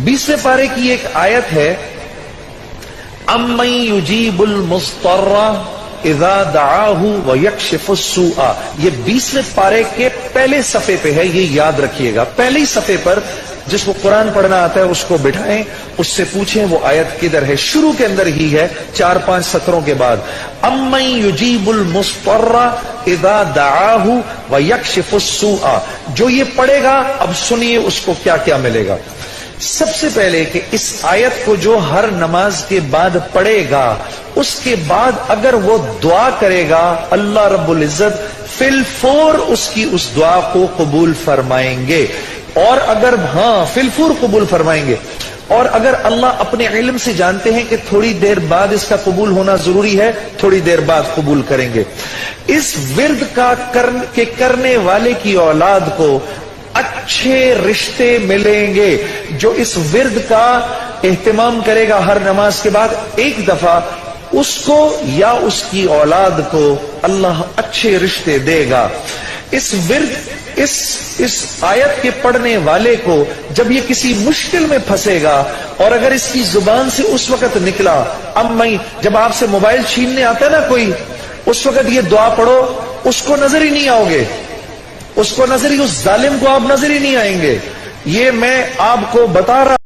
20वें पारे की एक आयत है, अम्मन युजीबुल मुस्तर्रा इज़ा दआहु व यक्शिफुस सूआ। ये 20वें पारे के पहले सफे पे है, ये याद रखिएगा। पहले ही सफे पर जिसको कुरान पढ़ना आता है उसको बिठाएं, उससे पूछें वो आयत किधर है। शुरू के अंदर ही है, 4-5 सत्रों के बाद। अम्मन युजीबुल मुस्तर्रा इज़ा दआहु व यक्शिफुस सूआ। जो ये पढ़ेगा, अब सुनिए उसको क्या क्या मिलेगा। सबसे पहले कि इस आयत को जो हर नमाज के बाद पढ़ेगा, उसके बाद अगर वो दुआ करेगा, अल्लाह रब्बुल इज्जत फिलफौर उसकी उस दुआ को कबूल फरमाएंगे। और अगर फिलफौर कबूल फरमाएंगे। और अगर अल्लाह अपने इल्म से जानते हैं कि थोड़ी देर बाद इसका कबूल होना जरूरी है, थोड़ी देर बाद कबूल करेंगे। इस विर्द का करने वाले की औलाद को अच्छे रिश्ते मिलेंगे। जो इस विर्द का एहतमाम करेगा हर नमाज के बाद एक दफा, उसको या उसकी औलाद को अल्लाह अच्छे रिश्ते देगा। इस विर्द इस आयत के पढ़ने वाले को जब ये किसी मुश्किल में फंसेगा, और अगर इसकी जुबान से उस वक्त निकला, अब मैं जब आपसे मोबाइल छीनने आता है ना कोई, उस वक्त ये दुआ पढ़ो, उसको नजर ही नहीं आओगे, उसको नजर ही, उस जालिम को आप नजर ही नहीं आएंगे। ये मैं आपको बता रहा